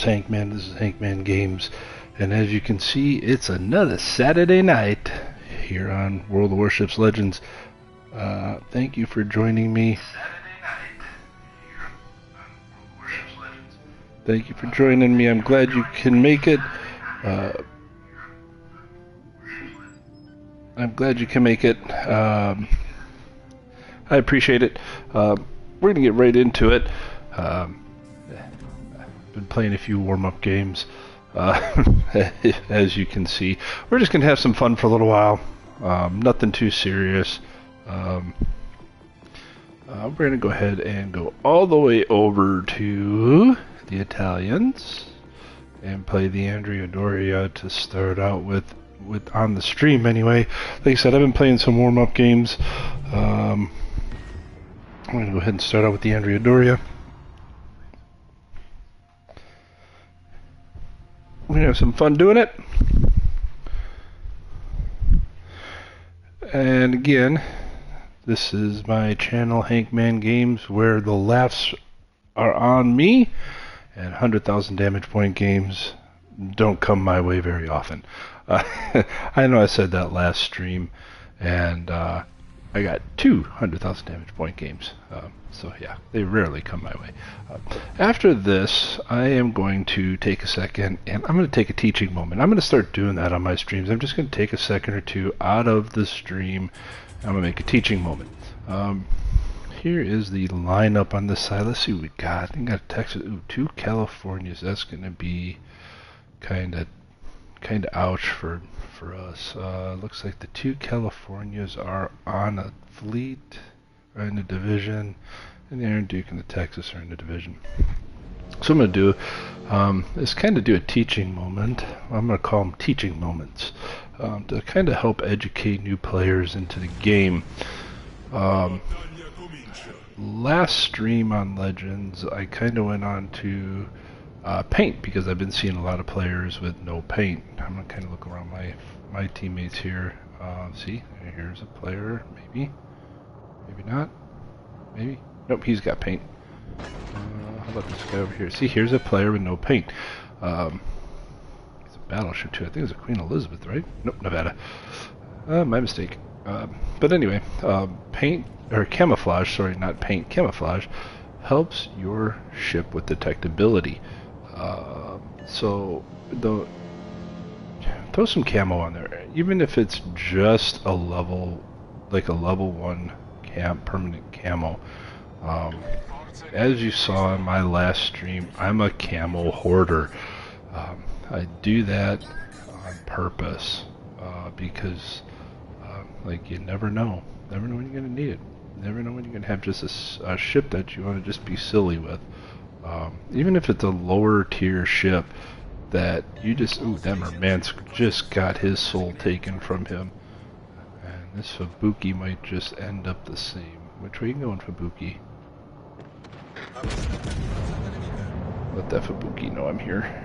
Hankman. This is Hankman Games, and as you can see, it's another Saturday night here on World of Warships Legends. Thank you for joining me. Thank you for joining me. I'm glad you can make it. I'm glad you can make it. I appreciate it. We're gonna get right into it. Been playing a few warm-up games, as you can see. We're just gonna have some fun for a little while. Nothing too serious. We're gonna go ahead and go all the way over to the Italians and play the Andrea Doria to start out with on the stream anyway. Like I said, I've been playing some warm-up games. I'm gonna go ahead and start out with the Andrea Doria. We're gonna have some fun doing it. And again, this is my channel, Hankman Games, where the laughs are on me, and 100,000 damage point games don't come my way very often. I know I said that last stream, and I got 200,000 damage point games. So yeah, they rarely come my way. After this, I am going to take a second, and I'm going to take a teaching moment. I'm going to start doing that on my streams. I'm just going to take a second or two out of the stream. I'm going to make a teaching moment. Here is the lineup on this side. Let's see what we got. We got Texas. Ooh, 2 Californias. That's going to be kind of ouch for us. Looks like the 2 Californias are on a fleet, or in a division, and the Iron Duke and the Texas are in the division. So I'm going to do is kind of do a teaching moment. I'm going to call them teaching moments, to kind of help educate new players into the game. Last stream on Legends, I kind of went on to paint, because I've been seeing a lot of players with no paint. I'm gonna kind of look around my teammates here. See, here's a player, maybe not, maybe. Nope, he's got paint. How about this guy over here? See, here's a player with no paint. It's a battleship too. I think it's a Queen Elizabeth, right? Nope, Nevada. My mistake. But anyway, paint, or camouflage, sorry, not paint, camouflage, helps your ship with detectability. So throw some camo on there, even if it's just a level, like a level 1 permanent camo. As you saw in my last stream, I'm a camo hoarder. I do that on purpose, because like, you never know when you're gonna need it. Never know when you're gonna have just a ship that you want to just be silly with. Even if it's a lower tier ship that you just, ooh, that Murmansk just got his soul taken from him, and this Fubuki might just end up the same. Which way you going, Fubuki? Let that Fubuki know I'm here.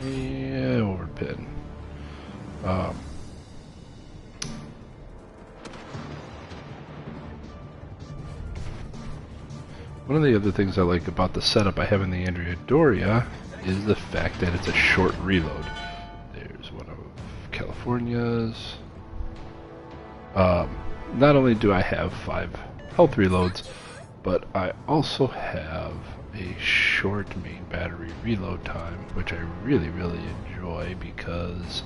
Yeah, overpin. One of the other things I like about the setup I have in the Andrea Doria is the fact that it's a short reload. There's one of California's. Not only do I have 5 health reloads, but I also have a short main battery reload time, which I really enjoy, because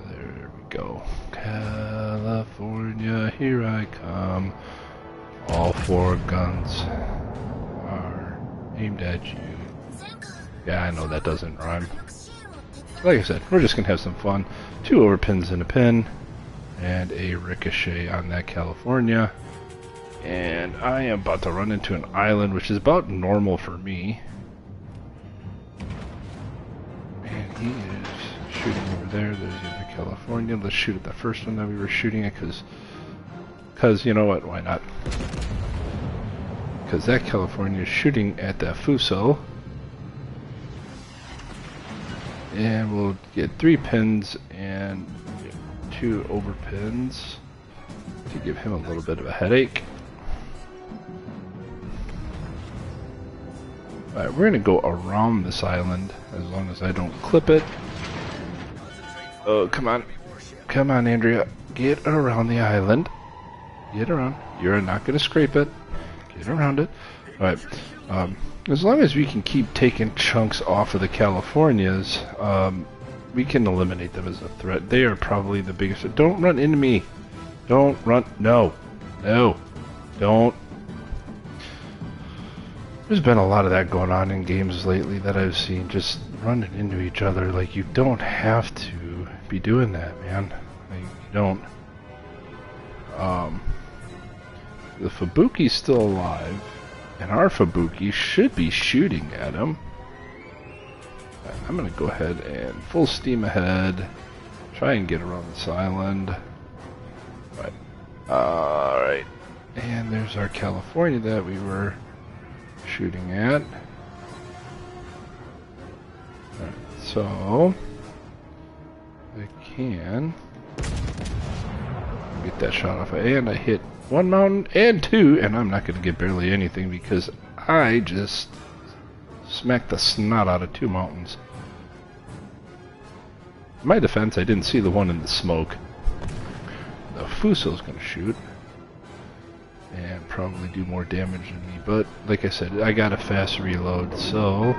there we go. California, here I come. All 4 guns are aimed at you. Yeah, I know that doesn't rhyme. Like I said, we're just gonna have some fun. 2 overpins and a pin, and a ricochet on that California. And I am about to run into an island, which is about normal for me. And he is shooting over there. There's the other California. Let's shoot at the first one that we were shooting at, because you know what, why not? Because that California is shooting at that Fuso. And we'll get 3 pins and 2 overpins to give him a little bit of a headache. Alright, we're gonna go around this island as long as I don't clip it. Oh, come on. Come on, Andrea. Get around the island. Get around. You're not gonna scrape it. Get around it. Alright. As long as we can keep taking chunks off of the Californias, we can eliminate them as a threat. They are probably the biggest. Don't run into me. Don't run. No. No. Don't. There's been a lot of that going on in games lately that I've seen. Just running into each other. Like, you don't have to be doing that, man. Like, you don't. The Fubuki's still alive. And our Fubuki should be shooting at him. I'm going to go ahead and full steam ahead. Try and get around this island. Right. Alright. And there's our California that we were shooting at. Right. So, I can get that shot off. And I hit one mountain and two, and I'm not going to get barely anything because I just smacked the snot out of two mountains. In my defense, I didn't see the one in the smoke. The Fuso's going to shoot and probably do more damage than me, but like I said, I got a fast reload, so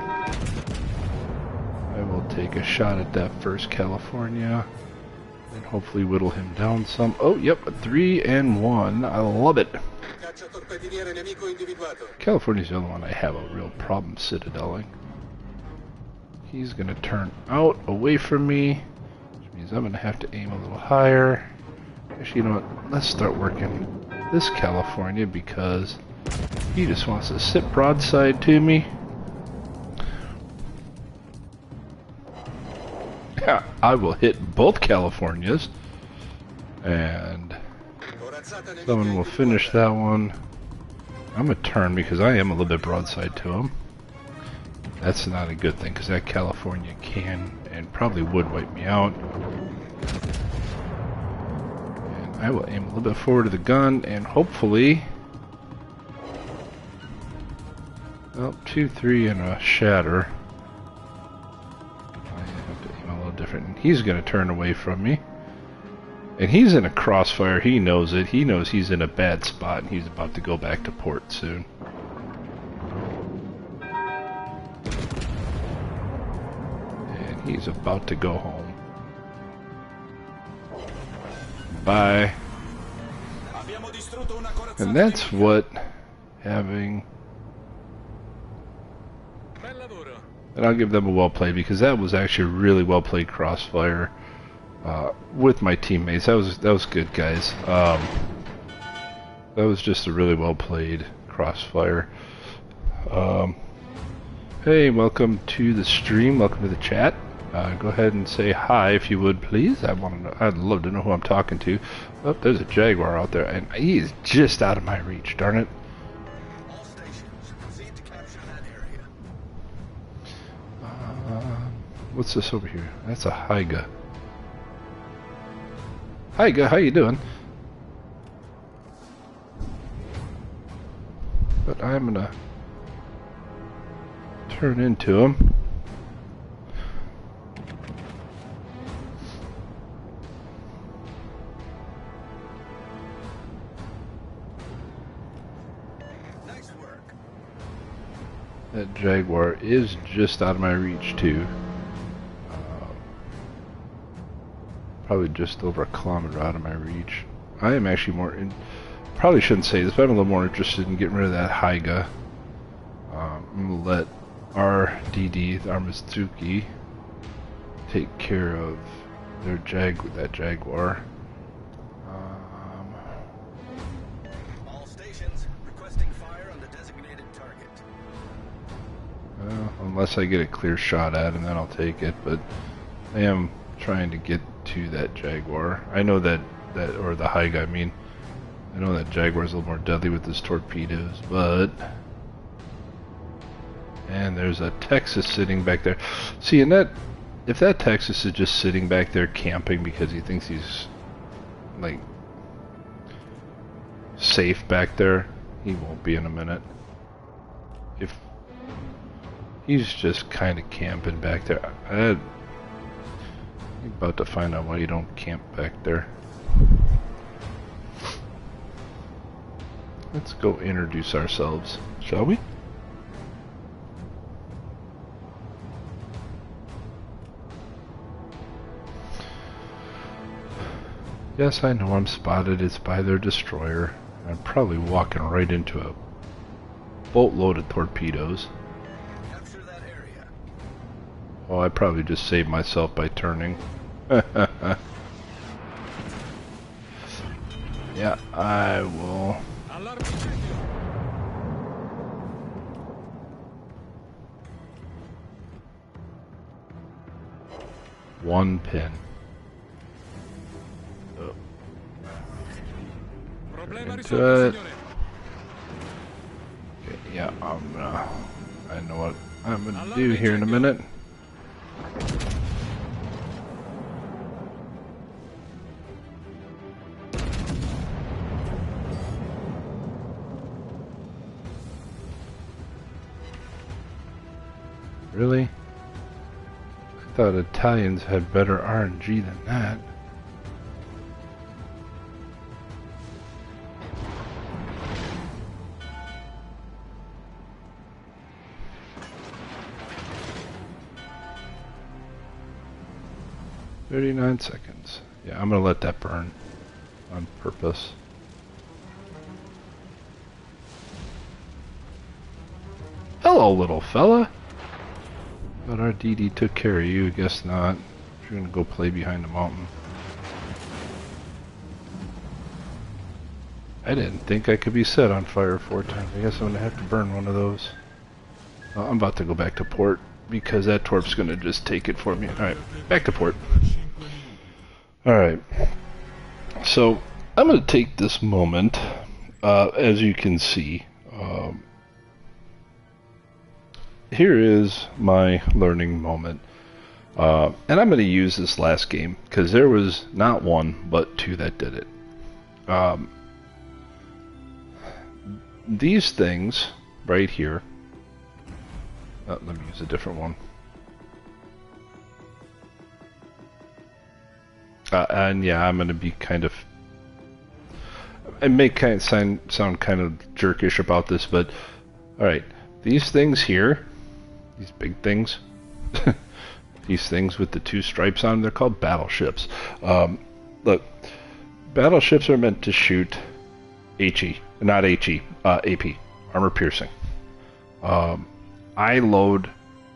I will take a shot at that first California and hopefully whittle him down some. Oh, yep, 3 and 1. I love it. California's the other one I have a real problem citadeling. He's going to turn out away from me, which means I'm going to have to aim a little higher. Actually, you know what? Let's start working this California because he just wants to sit broadside to me. I will hit both Californias, and someone will finish that one. I'm going to turn because I am a little bit broadside to him. That's not a good thing because that California can and probably would wipe me out. And I will aim a little bit forward to the gun and hopefully... Well, 2, 3, and a shatter. Different. He's going to turn away from me. And he's in a crossfire. He knows it. He knows he's in a bad spot and he's about to go back to port soon. And he's about to go home. Bye. And that's what having... And I'll give them a well played because that was actually a really well played crossfire with my teammates. That was good, guys. That was just a really well played crossfire. Hey, welcome to the stream. Welcome to the chat. Go ahead and say hi if you would, please. I'd love to know who I'm talking to. Oh, there's a Jaguar out there, and he is just out of my reach. Darn it. What's this over here? That's a Haiga. Haiga, how you doing? But I'm gonna turn into him. Nice work. That Jaguar is just out of my reach too. Probably just over a kilometer out of my reach. I am actually probably shouldn't say this, but I'm a little more interested in getting rid of that Haiga. I'm going to let our DD, our Mizuki, take care of their that Jaguar. All stations requesting fire on the designated target. Well, unless I get a clear shot at him, then I'll take it, but I am trying to get to that Jaguar. I know that or the Haiga, I mean. I know that Jaguar's a little more deadly with his torpedoes, but... And there's a Texas sitting back there. See, and if that Texas is just sitting back there camping because he thinks he's, like, safe back there, he won't be in a minute. He's just kind of camping back there. I'm about to find out why you don't camp back there. Let's go introduce ourselves, shall we? Yes, I know I'm spotted. It's by their destroyer. I'm probably walking right into a boatload of torpedoes. Capture that area. Oh, I probably just saved myself by turning. Yeah, I will. One pin. Oh. Into it. Okay, yeah, I know what I'm gonna do here in a minute. Really? I thought Italians had better RNG than that. "39 seconds. Yeah, I'm gonna let that burn on purpose. Hello, little fella. But our DD took care of you. I guess not. You're gonna go play behind the mountain. I didn't think I could be set on fire 4 times. I guess I'm gonna have to burn one of those. I'm about to go back to port because that torp's gonna just take it for me. Alright, back to port. Alright. So, I'm gonna take this moment, as you can see. Here is my learning moment. And I'm going to use this last game because there was not one but 2 that did it. These things right here. Let me use a different one. And yeah, I'm going to be kind of. I may kind of sound kind of jerkish about this, but alright. These things here. These big things, these things with the 2 stripes on them, they're called battleships. Look, battleships are meant to shoot HE, not HE, AP, armor piercing. I load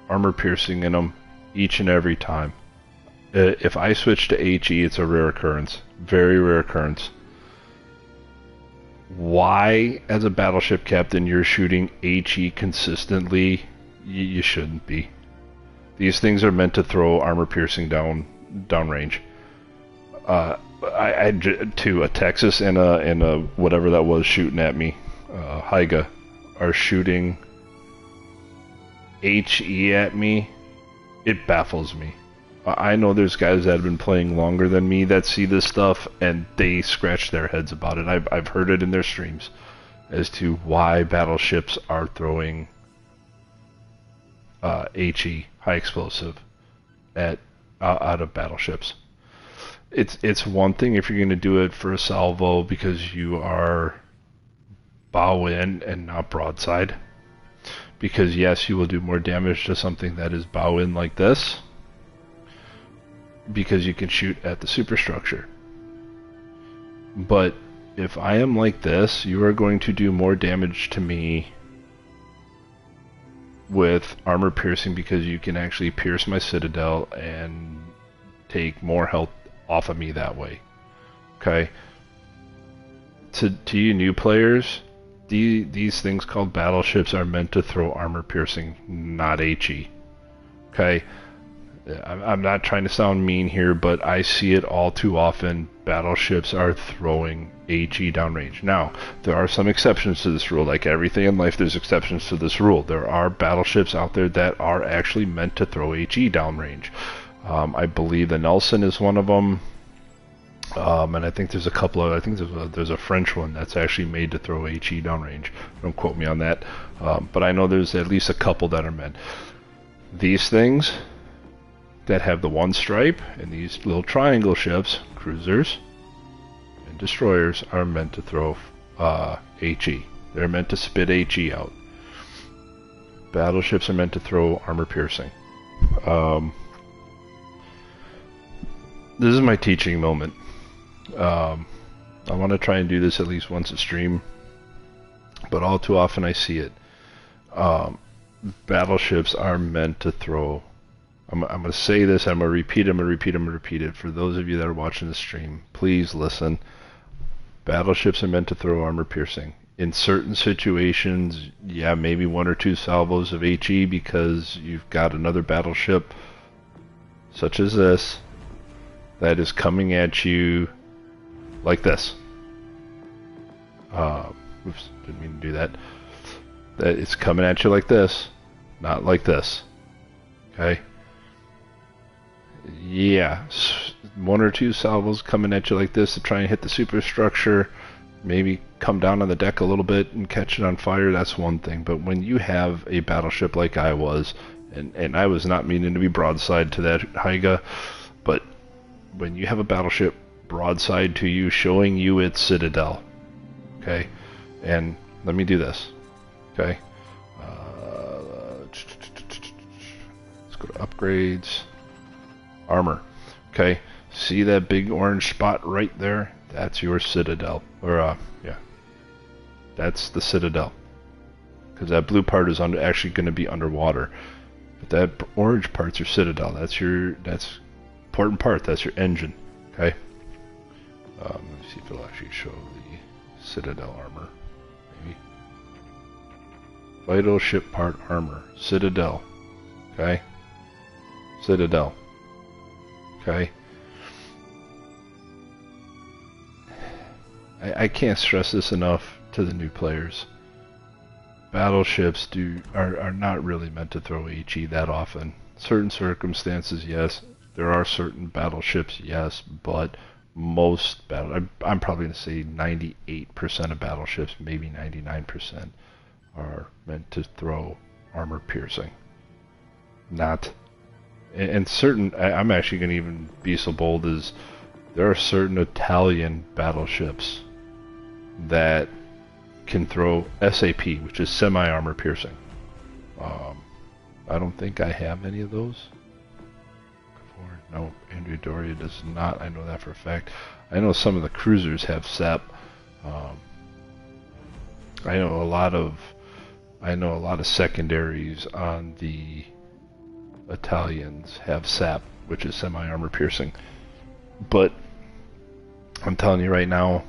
armor piercing in them each and every time. If I switch to HE, it's a rare occurrence, very rare occurrence. Why, as a battleship captain, you're shooting HE consistently? You shouldn't be. These things are meant to throw armor piercing downrange. I to a Texas and a whatever that was shooting at me, Hyga, are shooting HE at me. It baffles me. I know there's guys that have been playing longer than me that see this stuff and they scratch their heads about it. I've heard it in their streams as to why battleships are throwing HE, high explosive, out of battleships. It's one thing if you're going to do it for a salvo because you are bow in and not broadside. Because yes, you will do more damage to something that is bow in like this. Because you can shoot at the superstructure. But if I am like this, you are going to do more damage to me with armor piercing because you can actually pierce my citadel and take more health off of me that way. Okay? To you new players, these things called battleships are meant to throw armor piercing, not HE. Okay? I'm not trying to sound mean here, but I see it all too often. Battleships are throwing HE downrange. Now, there are some exceptions to this rule. Like everything in life, there's exceptions to this rule. There are battleships out there that are actually meant to throw HE downrange. I believe the Nelson is one of them. And I think there's a couple of, I think there's a French one that's actually made to throw HE downrange. Don't quote me on that. But I know there's at least a couple that are meant. These things that have the one stripe and these little triangle ships, cruisers and destroyers, are meant to throw HE. They're meant to spit HE out. Battleships are meant to throw armor piercing. This is my teaching moment. I want to try and do this at least once a stream, but all too often I see it. Battleships are meant to throw. I'm going to say this, I'm going to repeat it. For those of you that are watching the stream, please listen. Battleships are meant to throw armor piercing. In certain situations, yeah, maybe 1 or 2 salvos of HE because you've got another battleship, such as this, that is coming at you like this. Oops, didn't mean to do that. That it's coming at you like this, not like this. Okay? Yeah, 1 or 2 salvos coming at you like this to try and hit the superstructure, maybe come down on the deck a little bit and catch it on fire, that's one thing. But when you have a battleship like I was, and I was not meaning to be broadside to that Hyga, but when you have a battleship broadside to you, showing you its citadel, okay? And let me do this, okay? Let's go to upgrades. Armor. Okay, see that big orange spot right there? That's your citadel. Or, yeah. That's the citadel. Because that blue part is actually going to be underwater. But that orange part's your citadel. That's important part. That's your engine. Okay? Let me see if it'll actually show the citadel armor. Maybe. Vital ship part armor. Citadel. Okay? Citadel. Okay. I can't stress this enough to the new players. Battleships are not really meant to throw HE that often. Certain circumstances, yes. There are certain battleships, yes, but most I'm probably going to say 98% of battleships, maybe 99%, are meant to throw armor piercing. Not. And certain, I'm actually going to even be so bold as there are certain Italian battleships that can throw SAP, which is semi-armor piercing. I don't think I have any of those. No, Andrea Doria does not. I know that for a fact. I know some of the cruisers have SAP. I know a lot of secondaries on the Italians have SAP, which is semi-armor piercing. But I'm telling you right now,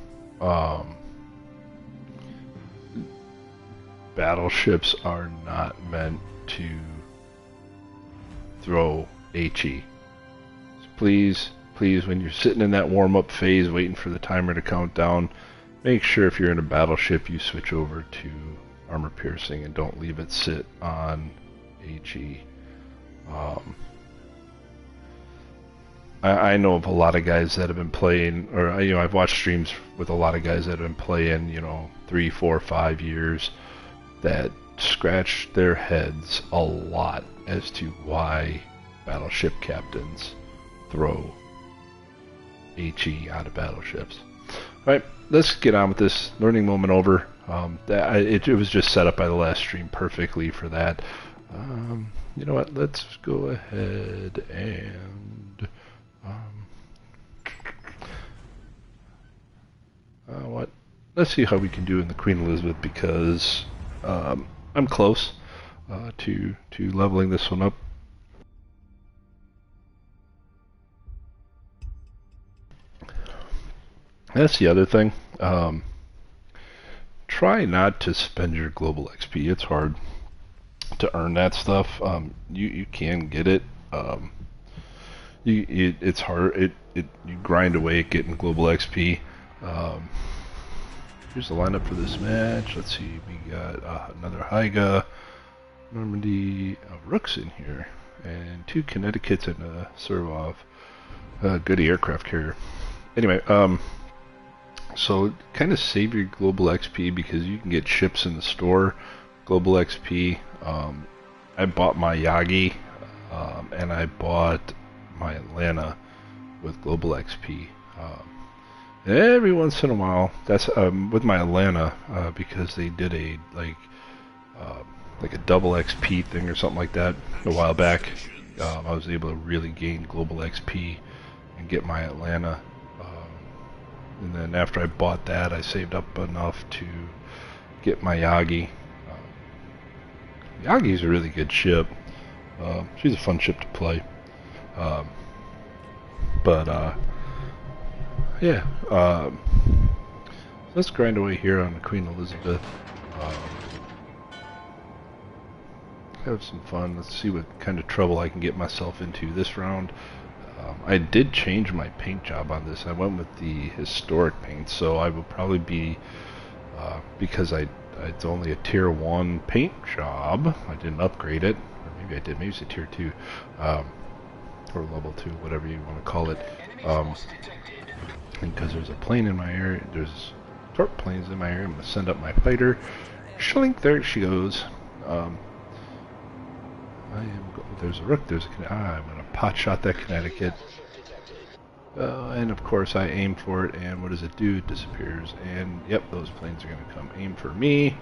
battleships are not meant to throw HE. So please, when you're sitting in that warm-up phase waiting for the timer to count down, make sure if you're in a battleship you switch over to armor piercing and don't leave it sit on HE. I know of a lot of guys that have been playing, or I've watched streams with a lot of guys that have been playing 3, 4, 5 years that scratch their heads a lot as to why battleship captains throw HE out of battleships. Alright, let's get on with this. Learning moment over. It was just set up by the last stream perfectly for that. You know what, let's go ahead and let's see how we can do in the Queen Elizabeth, because I'm close to leveling this one up. That's the other thing. Try not to spend your global XP. It's hard to earn that stuff. You can get it. It's hard. You grind away at getting global XP. Here's the lineup for this match. Let's see. We got another Hyga, Normandy, Rooks in here, and 2 Connecticut's and a Servov. Good aircraft carrier. Anyway, so kind of save your global XP because you can get ships in the store. Global XP. I bought my Yagi and I bought my Atlanta with Global XP. Every once in a while, that's with my Atlanta, because they did a like a double XP thing or something like that a while back. I was able to really gain Global XP and get my Atlanta. And then after I bought that, I saved up enough to get my Yagi. Yagi's a really good ship. She's a fun ship to play. Yeah. Let's grind away here on the Queen Elizabeth. Have some fun. Let's see what kind of trouble I can get myself into this round. I did change my paint job on this. I went with the historic paint, so I will probably be, because it's only a tier 1 paint job. I didn't upgrade it, or maybe I did. Maybe it's a tier 2, or level 2, whatever you want to call it. And because there's a plane in my area, there's torp planes in my area, I'm going to send up my fighter. Shlink, there she goes. There's a rook, I'm going to pot shot that Connecticut. And of course I aim for it, and what does it do? It disappears. And yep, those planes are going to come aim for me.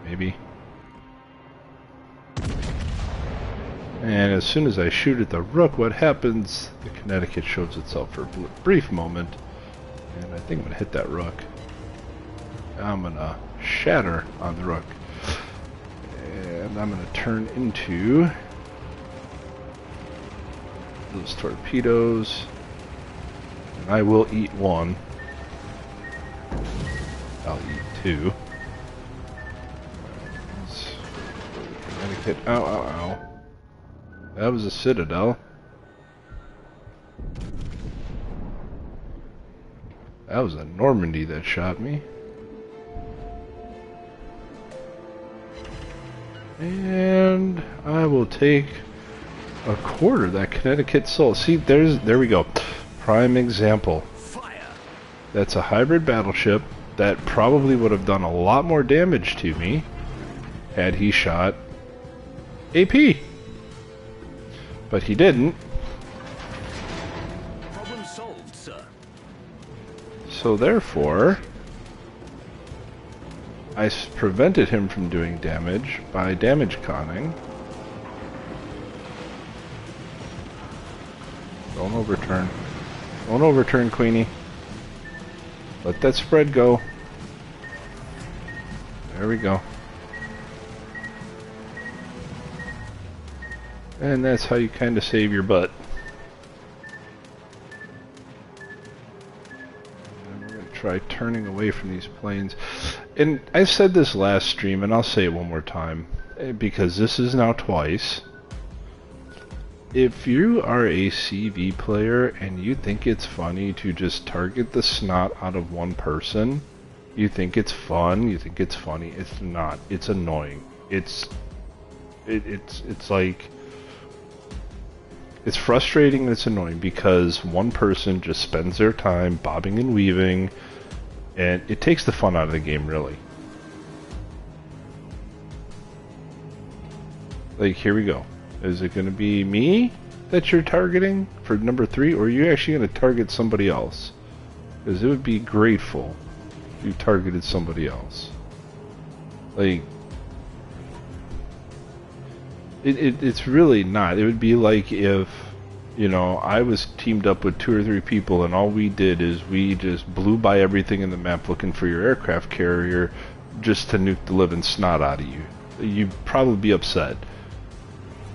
Maybe. And as soon as I shoot at the rook, what happens? The Connecticut shows itself for a brief moment. And I think I'm going to hit that rook. I'm going to shatter on the rook. And I'm going to turn into those torpedoes. And I will eat one. I'll eat two. Connecticut. Ow, ow, ow. That was a citadel. That was a Normandy that shot me. And I will take a quarter of that Connecticut soul. See, there we go. Prime example. That's a hybrid battleship that probably would have done a lot more damage to me had he shot AP. But he didn't. Problem solved, sir. So therefore, I prevented him from doing damage by damage conning. Don't overturn. Don't overturn, Queenie. Let that spread go. There we go. And that's how you kind of save your butt. And we're going to try turning away from these planes. And I said this last stream, and I'll say it one more time, because this is now twice. If you are a CV player and you think it's funny to just target the snot out of one person, you think it's fun, you think it's funny, it's not. It's annoying. It's like, it's frustrating and it's annoying because one person just spends their time bobbing and weaving, and it takes the fun out of the game, really. Like, here we go. Is it going to be me that you're targeting for number 3, or are you actually going to target somebody else? Because it would be grateful if you targeted somebody else. Like, it's really not. It would be like if, you know, I was teamed up with 2 or 3 people and all we did is we just blew by everything in the map looking for your aircraft carrier just to nuke the living snot out of you. You'd probably be upset.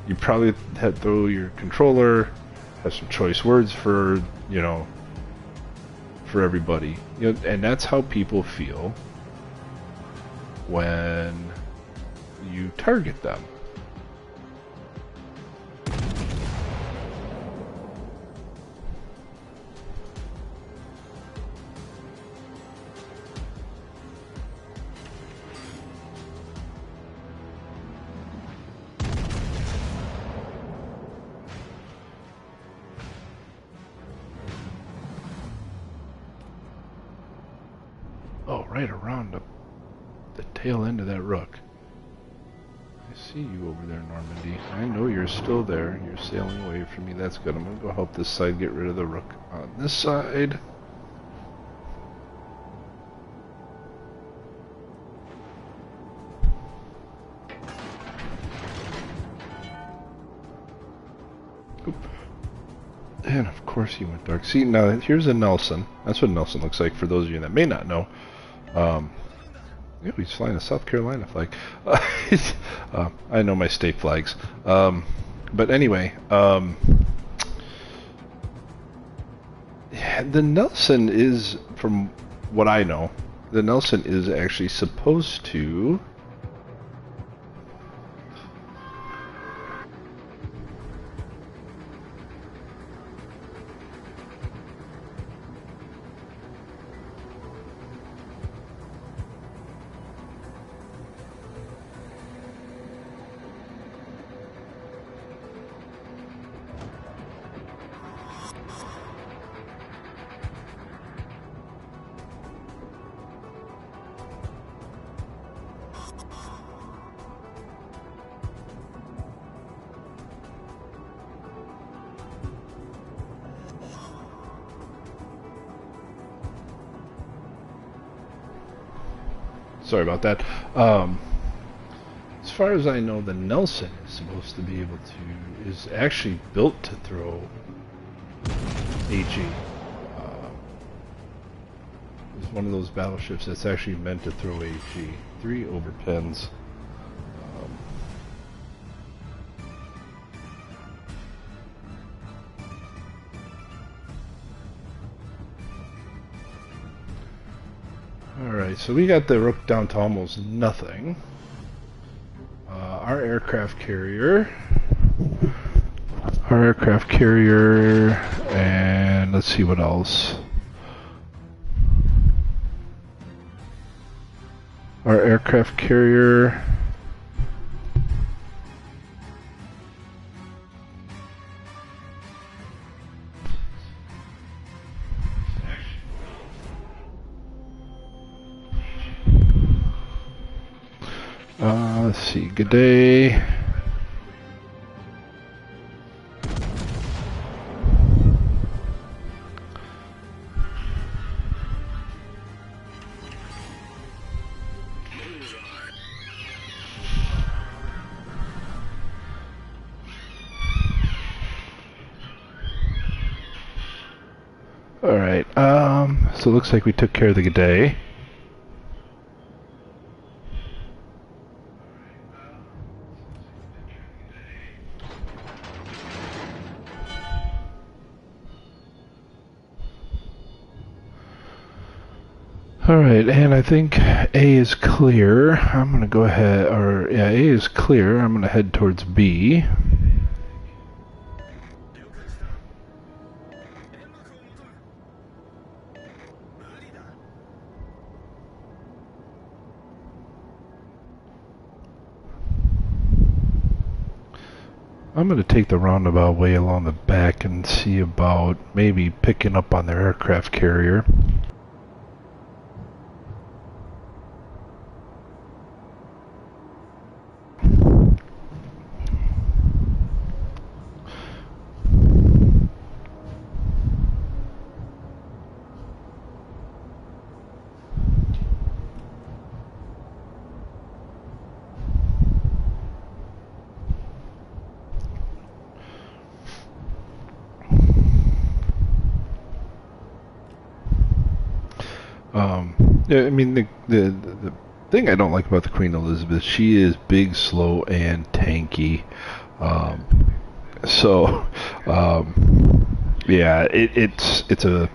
You probably had to throw your controller, have some choice words for, you know, for everybody. You know, and that's how people feel when you target them. Oh, right around the tail end of that rook. I see you over there, Normandy. I know you're still there. You're sailing away from me. That's good. I'm going to go help this side get rid of the rook on this side. Oop. And of course he went dark. See, now here's a Nelson. That's what Nelson looks like for those of you that may not know. Yeah, he's flying a South Carolina flag. I know my state flags. But anyway, yeah, the Nelson is, from what I know, the Nelson is actually supposed to... Sorry about that. As far as I know, the Nelson is supposed to be able to, is actually built to throw AG. It's one of those battleships that's actually meant to throw AG. 3 over pens. Alright, so we got the rook down to almost nothing. Our aircraft carrier, and let's see what else. Our aircraft carrier. Let's see, good day. Alright, so it looks like we took care of the G'day. Alright, and I think A is clear. I'm gonna go ahead, or yeah, A is clear. I'm gonna head towards B. I'm going to take the roundabout way along the back and see about maybe picking up on their aircraft carrier. Yeah, I mean, the thing I don't like about the Queen Elizabeth, she is big, slow, and tanky. Yeah, it's a...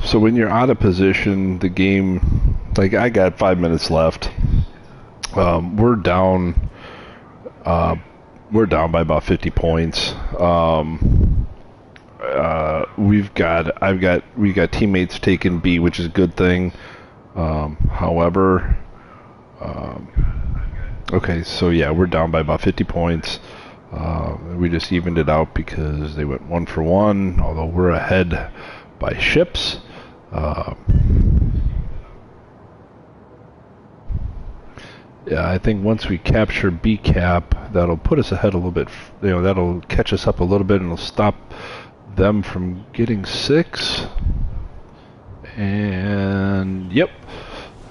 So when you're out of position, the game... Like, I got 5 minutes left. We're down by about 50 points. We got teammates taking B, which is a good thing. However, okay, so yeah, we're down by about 50 points. We just evened it out because they went 1 for 1, although we're ahead by ships. Yeah, I think once we capture B cap, that'll put us ahead a little bit. You know, that'll catch us up a little bit, and it'll stop them from getting 6. And yep.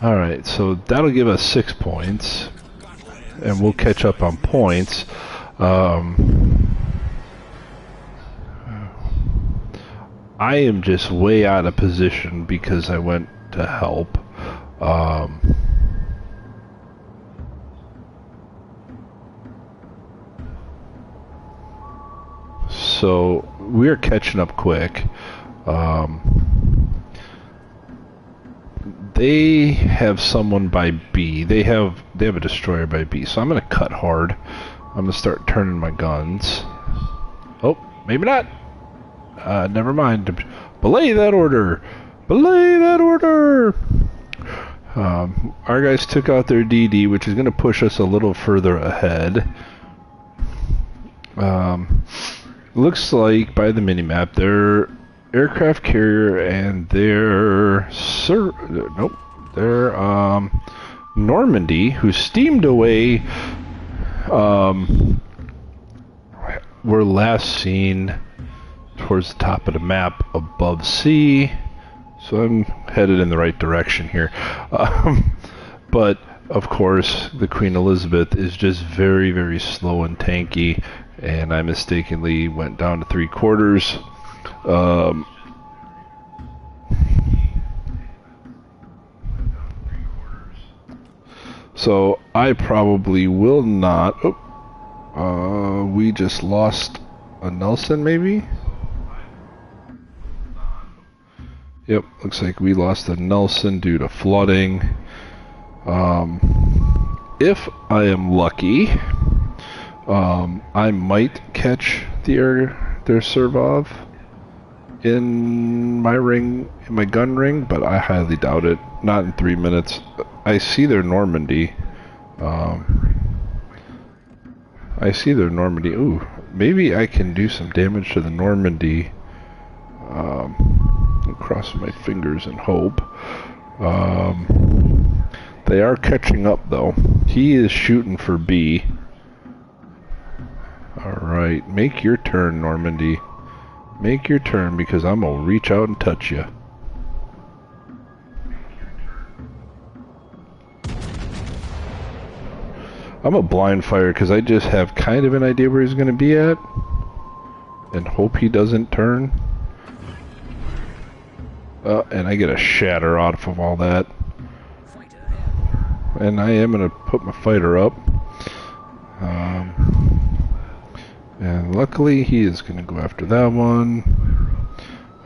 All right, so that'll give us 6 points, and we'll catch up on points. I am just way out of position because I went to help. So we're catching up quick. They have someone by B. They have a destroyer by B. So I'm gonna cut hard. I'm gonna start turning my guns. Oh, maybe not. Never mind. Belay that order. Belay that order. Our guys took out their DD, which is gonna push us a little further ahead. Looks like by the minimap, their aircraft carrier and their Normandy, who steamed away, were last seen towards the top of the map above C. So I'm headed in the right direction here. But of course, the Queen Elizabeth is just very, very slow and tanky, and I mistakenly went down to 3/4. So I probably will not. We just lost a Nelson, maybe? Yep, looks like we lost a Nelson due to flooding. If I am lucky, I might catch their Servov in my gun ring, but I highly doubt it. Not in 3 minutes. I see their Normandy. Ooh, maybe I can do some damage to the Normandy. I'll cross my fingers and hope. They are catching up, though. He is shooting for B. Alright, make your turn, Normandy. Make your turn, because I'm gonna reach out and touch you. I'm a blind fire because I just have kind of an idea where he's gonna be at and hope he doesn't turn. And I get a shatter out of all that. And I am gonna put my fighter up. And luckily he is gonna go after that one.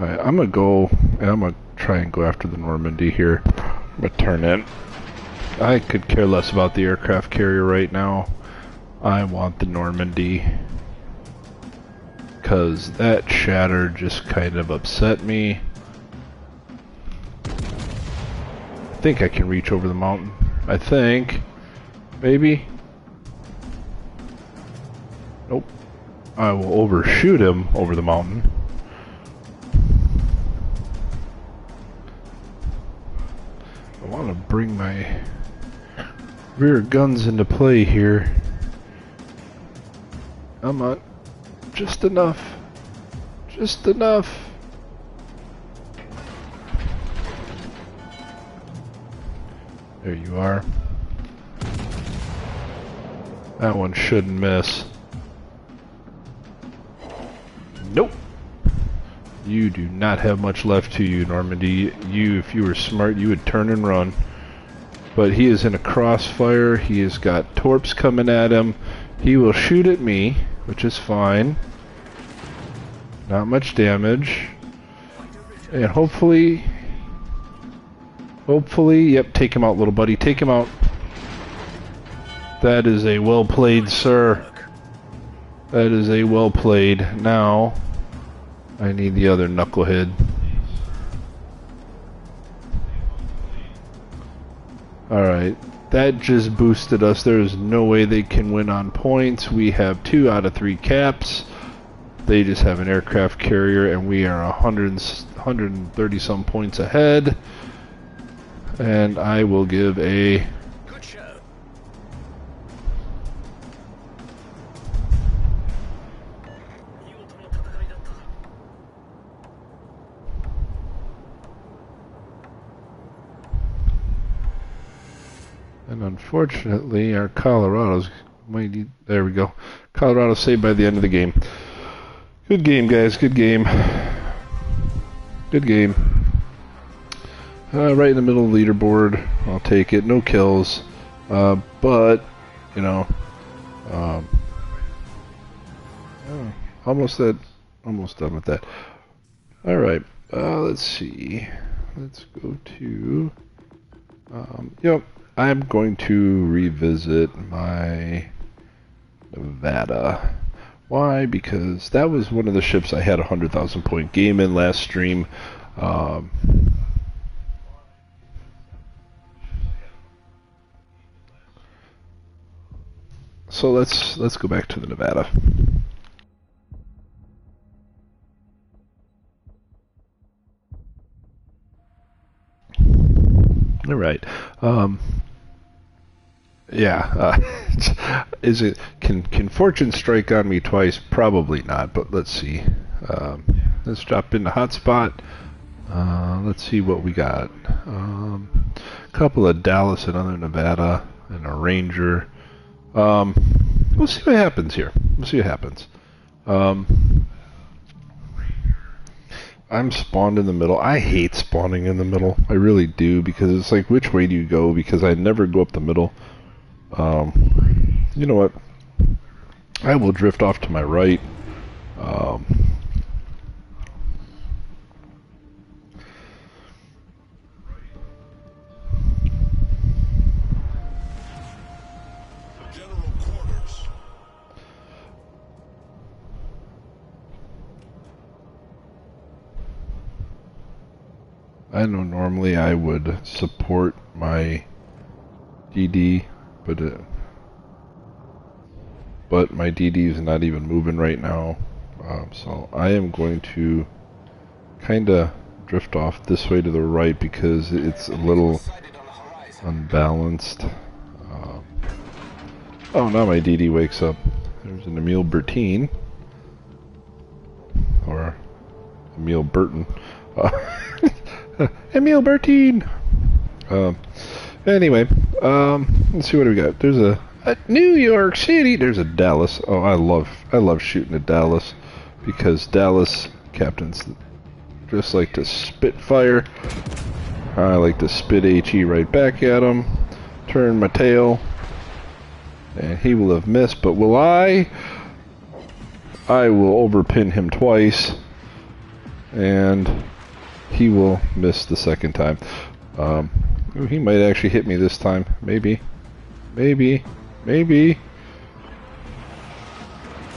Alright, I'm gonna go and I'm gonna try and go after the Normandy here. I'm gonna turn in. I could care less about the aircraft carrier right now. I want the Normandy. Because that shatter just kind of upset me. I think I can reach over the mountain. I think. Maybe. Nope. I will overshoot him over the mountain. I want to bring my rear guns into play here. Come on. Just enough. Just enough. There you are. That one shouldn't miss. Nope. You do not have much left to you, Normandy. If you were smart, you would turn and run. But he is in a crossfire. He has got torps coming at him. He will shoot at me, which is fine. Not much damage. And hopefully, yep, take him out, little buddy. Take him out. That is a well played, sir. That is a well played. Now, I need the other knucklehead. Alright, that just boosted us. There is no way they can win on points. We have 2 out of 3 caps. They just have an aircraft carrier, and we are 130 some points ahead. And I will give a Unfortunately, our Colorado's might need. There we go. Colorado saved by the end of the game. Good game, guys. Good game. Good game. Right in the middle of the leaderboard. I'll take it. No kills. But, you know, almost done with that. Alright, let's see. Let's go to, yep, I'm going to revisit my Nevada. Why? Because that was one of the ships I had a 100,000 point game in last stream. So let's go back to the Nevada. All right. Yeah. Can fortune strike on me twice? Probably not. But let's see. Let's drop into hotspot. Let's see what we got. A couple of Dallas and other Nevada and a Ranger. We'll see what happens here. We'll see what happens. I'm spawned in the middle. I hate spawning in the middle. I really do, because it's like, which way do you go? Because I never go up the middle. You know what? I will drift off to my right. I know normally I would support my DD, but my DD is not even moving right now, so I am going to kind of drift off this way to the right because it's a little unbalanced. Oh, now my DD wakes up. There's an Emil Bertin, or Emil Burton. Emil Bertin. Anyway, let's see what we got. There's a New York City. There's a Dallas. Oh, I love shooting at Dallas because Dallas captains just like to spit fire. I like to spit HE right back at him. Turn my tail, and he will have missed. But will I? I will overpin him twice, and he will miss the second time. He might actually hit me this time. Maybe. Maybe. Maybe.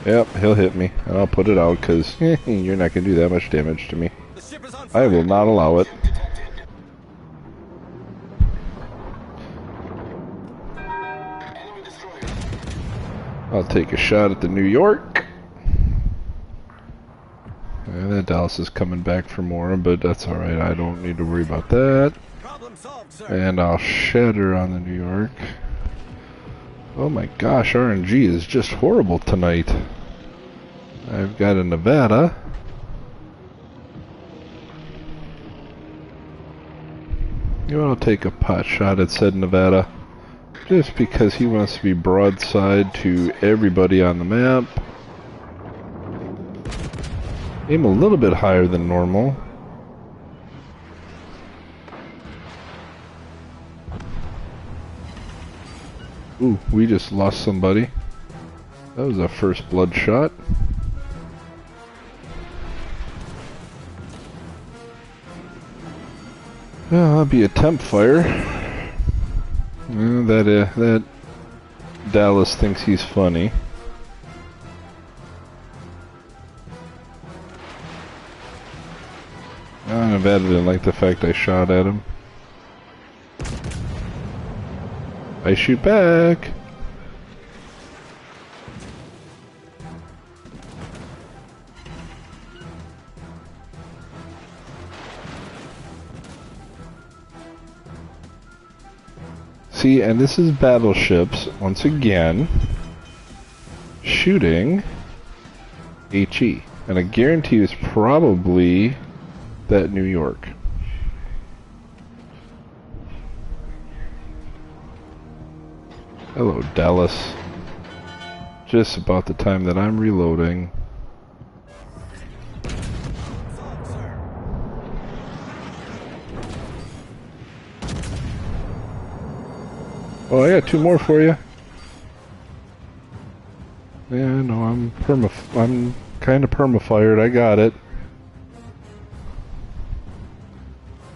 Yep, he'll hit me. And I'll put it out because you're not going to do that much damage to me. I will not allow it. I'll take a shot at the New York. And that Dallas is coming back for more, but that's alright. I don't need to worry about that. And I'll shatter on the New York. Oh my gosh, RNG is just horrible tonight. I've got a Nevada. You want to take a pot shot at said Nevada. Just because he wants to be broadside to everybody on the map. Aim a little bit higher than normal. Ooh, we just lost somebody. That was our first blood shot. Well, that'll be a temp fire. That Dallas thinks he's funny. Nevada didn't like the fact I shot at him. I shoot back. See, and this is battleships, once again, shooting HE. And I guarantee it's probably that New York. Hello, Dallas. Just about the time that I'm reloading. Oh, I got two more for you. Yeah, no, I'm kind of perma-fired. I got it.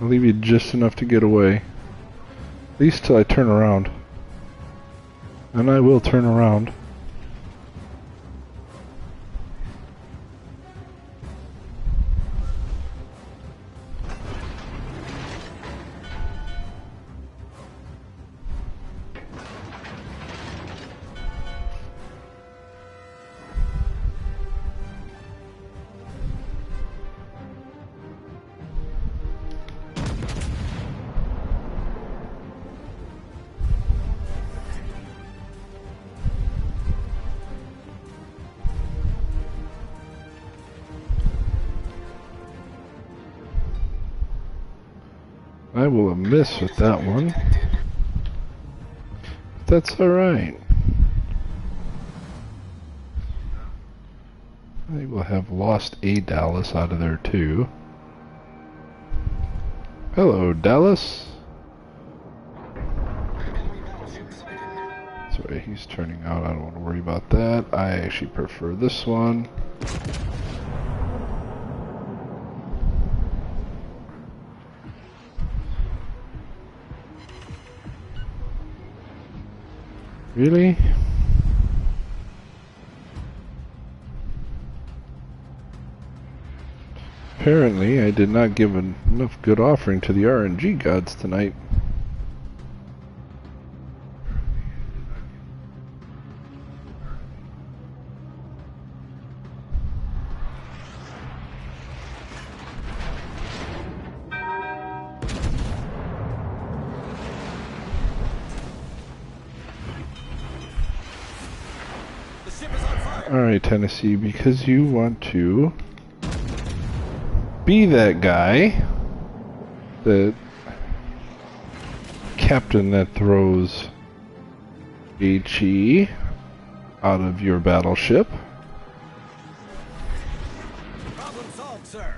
I'll leave you just enough to get away. At least till I turn around. And I will turn around. I will have missed with that one. That's alright. I will have lost a Dallas out of there too. Hello, Dallas. Sorry, he's turning out. I don't want to worry about that. I actually prefer this one. Really? Apparently, I did not give enough good offering to the RNG gods tonight. Alright, Tennessee, because you want to be that guy, that captain that throws HE out of your battleship. Problem solved, sir.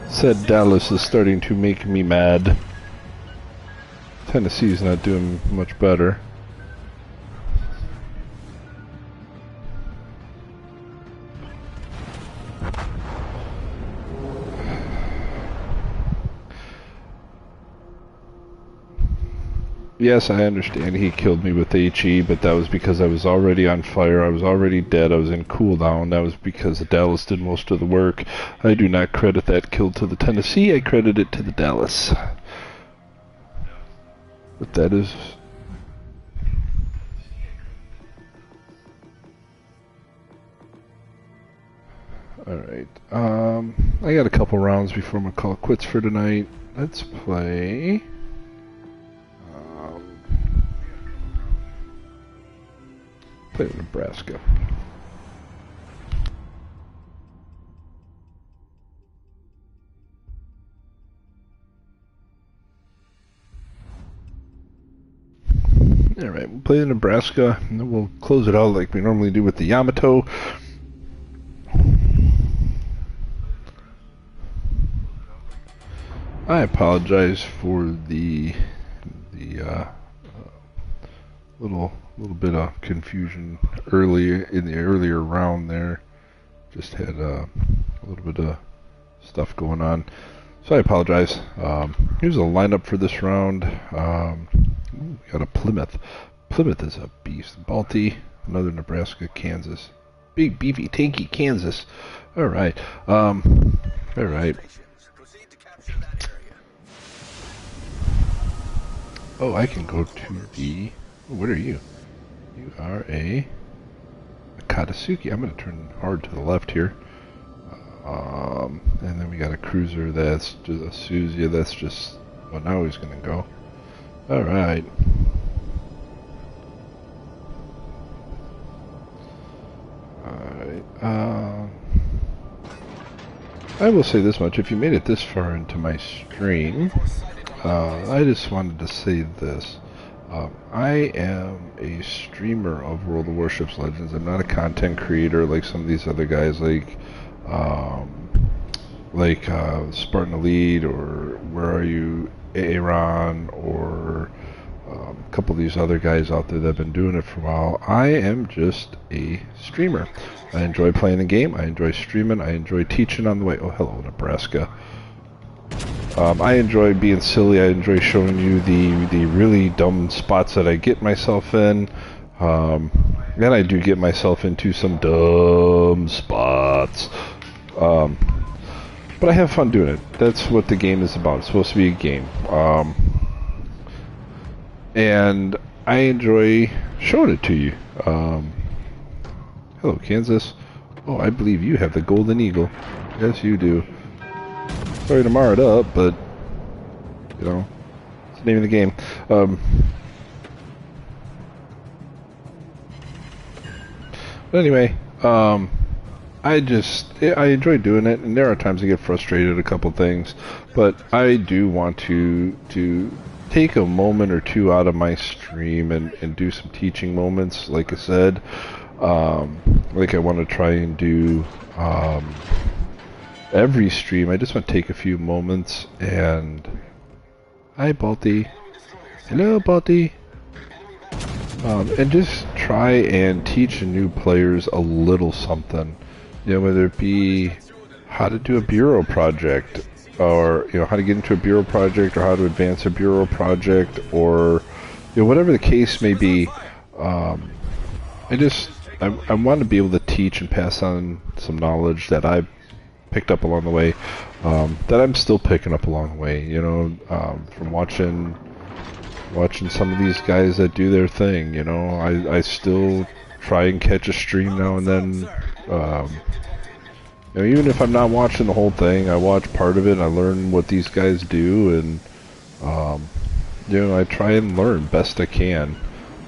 Said Dallas is starting to make me mad. Tennessee's not doing much better. Yes, I understand he killed me with HE, but that was because I was already on fire, I was already dead, I was in cooldown. That was because Dallas did most of the work. I do not credit that kill to the Tennessee, I credit it to the Dallas. But that is... Alright, I got a couple rounds before I'm gonna call it quits for tonight. Let's play... play Nebraska. Alright, we'll play the Nebraska, and then we'll close it out like we normally do with the Yamato. I apologize for the little bit of confusion early in the earlier round there. Just had a little bit of stuff going on, so I apologize. Here's a lineup for this round. We got a Plymouth. Plymouth is a beast. Balti, another Nebraska, Kansas. Big beefy tanky Kansas. All right. All right. Proceed to capture that area. Oh, I can go to the... What are you? You are a Katasuki. I'm going to turn hard to the left here. And then we got a cruiser that's just a Suzuki. That's just Well, now he's gonna go. Alright. Alright. I will say this much. If you made it this far into my stream, I just wanted to say this. I am a streamer of World of Warships Legends. I'm not a content creator like some of these other guys like Spartan Elite or Where Are You, Aaron, or a couple of these other guys out there that have been doing it for a while. I am just a streamer. I enjoy playing the game. I enjoy streaming. I enjoy teaching on the way. Oh, hello, Nebraska. I enjoy being silly. I enjoy showing you the really dumb spots that I get myself in. And I do get myself into some dumb spots. But I have fun doing it. That's what the game is about. It's supposed to be a game. And I enjoy showing it to you. Hello, Kansas. Oh, I believe you have the Golden Eagle. Yes, you do. Sorry to mar it up, but, you know, it's the name of the game. But anyway, I enjoy doing it, and there are times I get frustrated at a couple things, but I do want to take a moment or two out of my stream and do some teaching moments, like I said. Like I want to try and do every stream. I just want to take a few moments and... Hi, Balti. Hello, Balti. And just try and teach new players a little something. You know, whether it be how to do a bureau project, or, you know, how to get into a bureau project, or how to advance a bureau project, or, you know, whatever the case may be. I want to be able to teach and pass on some knowledge that I've picked up along the way, that I'm still picking up along the way, you know, from watching some of these guys that do their thing. You know, I still try and catch a stream now and then. You know, even if I'm not watching the whole thing, I watch part of it and I learn what these guys do, and you know, I try and learn best I can.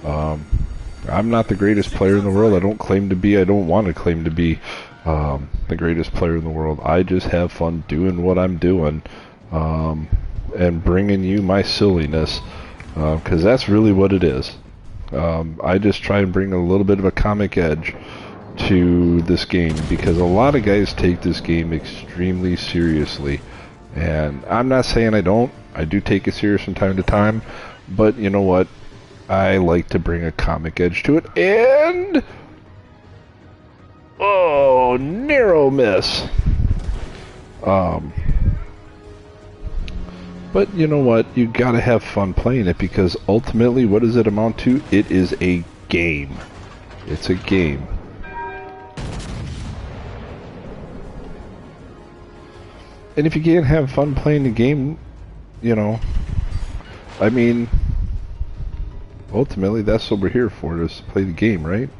I'm not the greatest player in the world. I don't claim to be. I don't want to claim to be the greatest player in the world. I just have fun doing what I'm doing, and bringing you my silliness, because that's really what it is. I just try and bring a little bit of a comic edge to this game, because a lot of guys take this game extremely seriously, and I'm not saying I don't. I do take it serious from time to time, but you know what? I like to bring a comic edge to it, and... oh, narrow miss. But you know what? You gotta have fun playing it, because ultimately, what does it amount to? It is a game. It's a game. And if you can't have fun playing the game, you know, I mean, ultimately that's what we're here for, is to play the game, right?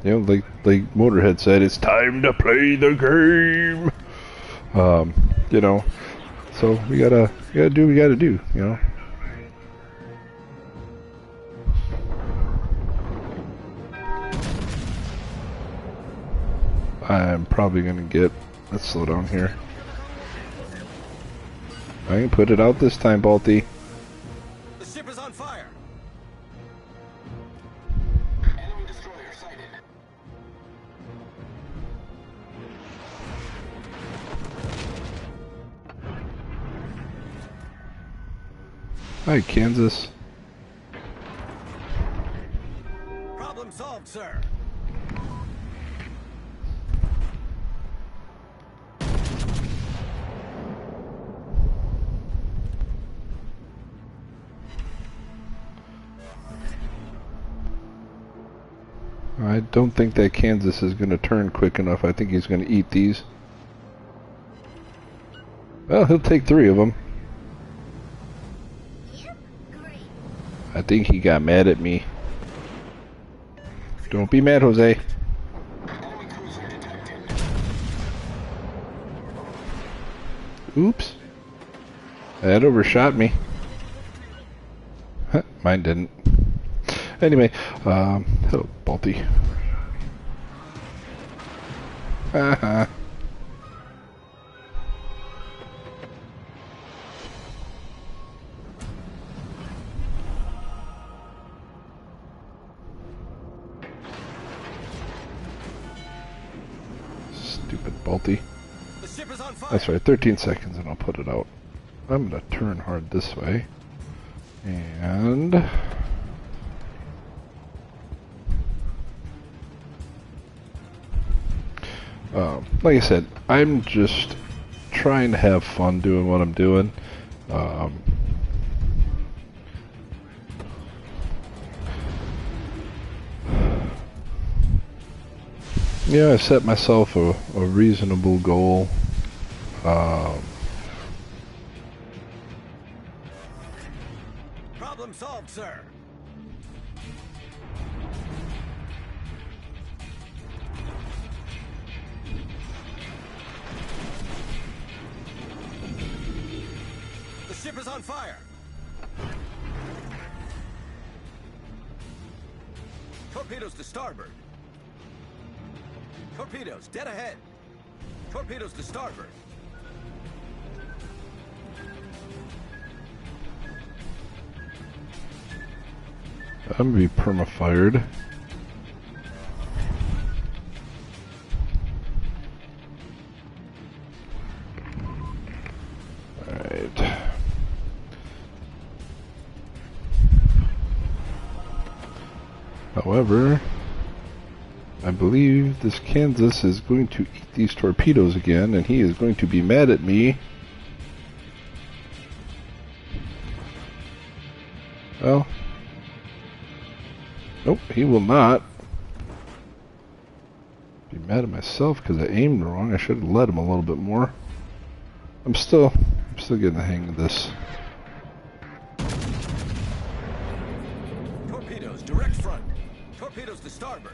You know, like Motorhead said, it's time to play the game. You know, so we gotta do what we gotta do, you know. I'm probably gonna get... let's slow down here. I can put it out this time, Balti. The ship is on fire. Enemy destroyer sighted. Hi, Kansas. Problem solved, sir. I don't think that Kansas is going to turn quick enough. I think he's going to eat these. Well, he'll take 3 of them. I think he got mad at me. Don't be mad, Jose. Enemy cruiser detected. Oops. That overshot me. Huh, mine didn't. Anyway, hello, Balti. Haha. Stupid Balti. The ship is on fire. That's right, 13 seconds and I'll put it out. I'm gonna turn hard this way. And... like I said, I'm just trying to have fun doing what I'm doing. Yeah, I set myself a reasonable goal. Problem solved, sir. The ship is on fire. Torpedoes to starboard. Torpedoes dead ahead. Torpedoes to starboard. I'm gonna be perma-fired. Alright. However, I believe this Kansas is going to eat these torpedoes again, and he is going to be mad at me. Well, nope, he will not. Be mad at myself because I aimed wrong. I should have led him a little bit more. I'm still getting the hang of this. Torpedoes direct front. Torpedoes to starboard.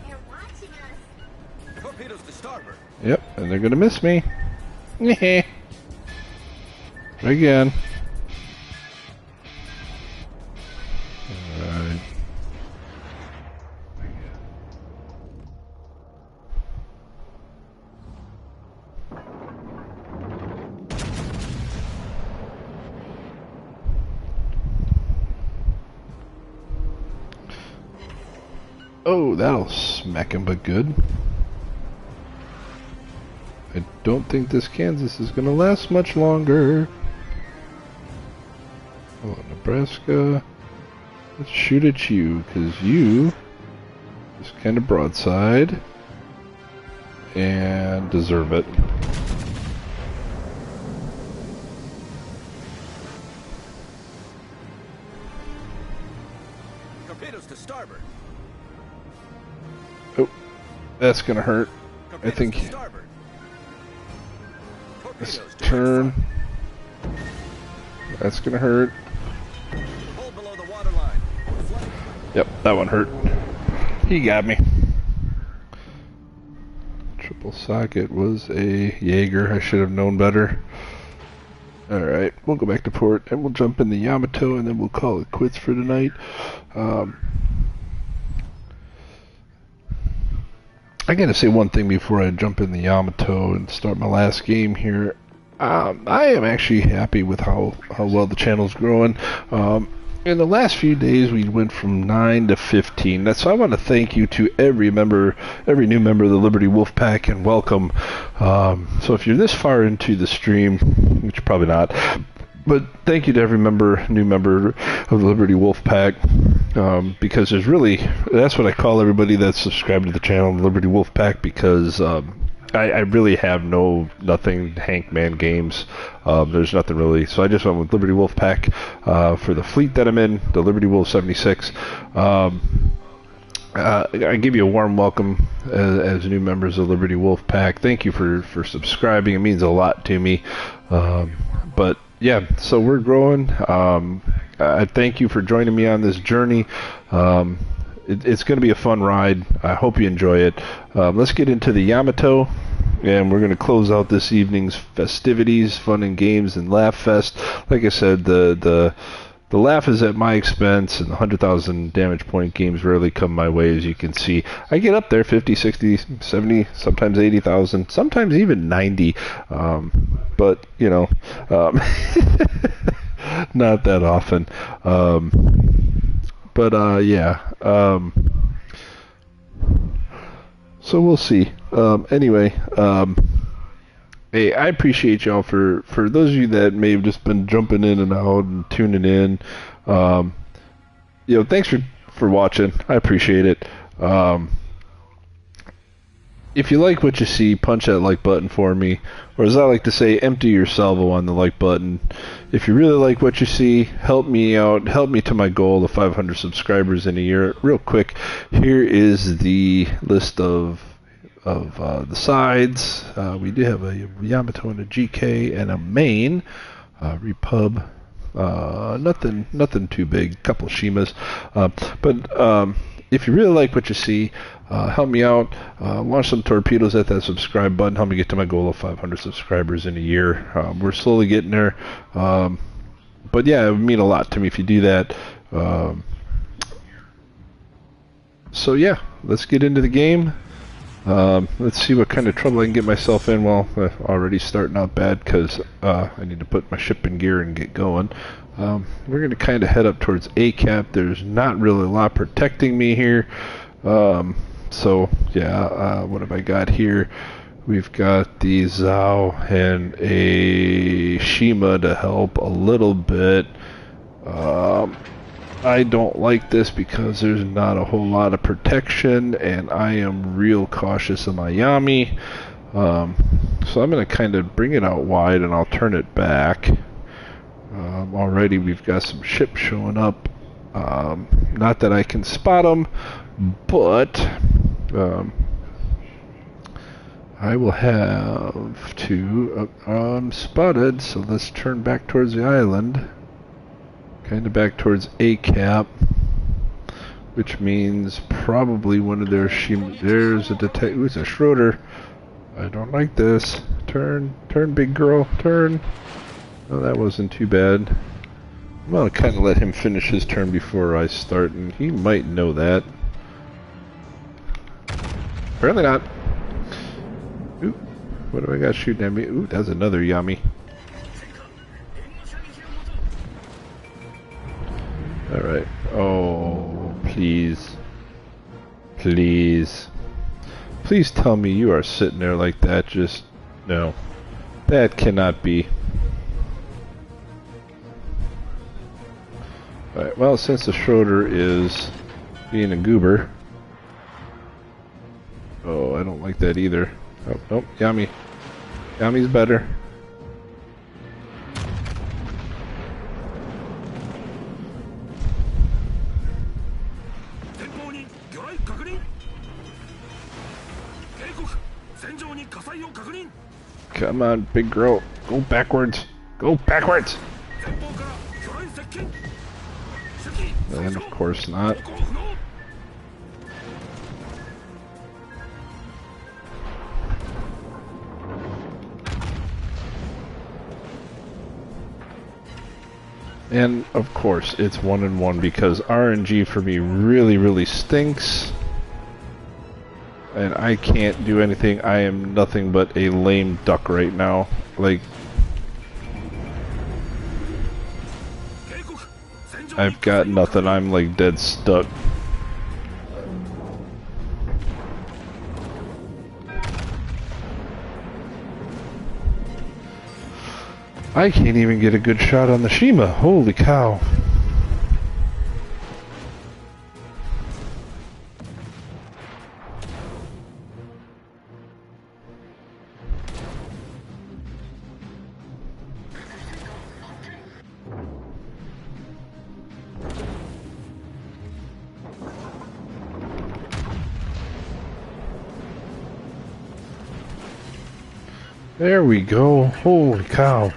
They're watching us. Torpedoes to starboard. Yep, and they're gonna miss me. Again. Alright. Oh, that'll smack him, but good. I don't think this Kansas is gonna last much longer. Oh, Nebraska. Let's shoot at you, because you just kind of broadside and deserve it. Torpedoes to starboard. Oh, that's gonna hurt. I Torpedoes think to starboard. this Torpedoes direct turn. front. That's gonna hurt. Pull below the waterline. Flank. Yep, that one hurt. He got me. Triple socket was a Jaeger. I should have known better. Alright, we'll go back to port and we'll jump in the Yamato and then we'll call it quits for tonight. I gotta say one thing before I jump in the Yamato and start my last game here. I am actually happy with how well the channel's growing. In the last few days, we went from 9 to 15. So I want to thank you to every new member of the Liberty Wolfpack, and welcome. So if you're this far into the stream, which you're probably not, but thank you to every new member of the Liberty Wolfpack, because that's what I call everybody that's subscribed to the channel, the Liberty Wolfpack, because I really have nothing Hank Man games. There's nothing really. So I just went with Liberty Wolfpack for the fleet that I'm in, the Liberty Wolf 76. I give you a warm welcome as new members of Liberty Wolfpack. Thank you for subscribing. It means a lot to me. But yeah, so we're growing. I thank you for joining me on this journey. It's going to be a fun ride. I hope you enjoy it. Let's get into the Yamato, And we're going to close out this evening's festivities, fun and games, and laugh fest. Like I said, the laugh is at my expense, and the 100,000 damage point games rarely come my way, as you can see. I get up there 50, 60, 70, sometimes 80,000, sometimes even 90. But, you know, not that often. Yeah. So we'll see. Anyway, hey, I appreciate y'all for those of you that may have just been jumping in and out and tuning in. Thanks for watching. I appreciate it. If you like what you see, punch that like button for me. Or as I like to say, empty your salvo on the like button. If you really like what you see, help me out. Help me to my goal of 500 subscribers in a year. Real quick, here is the list of the sides. We do have a Yamato and a GK and a main. Repub. Nothing too big. Couple Shimas. But if you really like what you see, help me out. Launch some torpedoes at that subscribe button. Help me get to my goal of 500 subscribers in a year. We're slowly getting there. But yeah, it would mean a lot to me if you do that. So yeah, let's get into the game. Let's see what kind of trouble I can get myself in. Well, already starting out bad because I need to put my ship in gear and get going. We're going to kind of head up towards A-Cap. There's not really a lot protecting me here. So, yeah, what have I got here? We've got the Zhao and a Shima to help a little bit. I don't like this because there's not a whole lot of protection, and I am real cautious of my Yami. So I'm going to kind of bring it out wide, and I'll turn it back. Already we've got some ships showing up. Not that I can spot them, but I will have to spotted. So let's turn back towards the island. Kind of back towards A-Cap, which means probably one of their there's a detect. Ooh, it's a Schroeder. I don't like this. Turn, big girl, turn. Oh, that wasn't too bad. I'm gonna kind of let him finish his turn before I start, and he might know that. Apparently not. Ooh, what do I got shooting at me? Ooh, that's another Yami. Alright. Oh, please. Please. Please tell me you are sitting there like that. Just, no. That cannot be. Alright, well, since the Schroeder is being a goober. Oh, I don't like that either. Oh, nope, Yami. Yami's better. Come on, big girl. Go backwards. Go backwards! And of course not. And of course it's 1-1 because RNG for me really stinks. And I can't do anything. I am nothing but a lame duck right now. Like, I've got nothing. I'm like dead stuck. I can't even get a good shot on the Shima. Holy cow. There we go. Holy cow.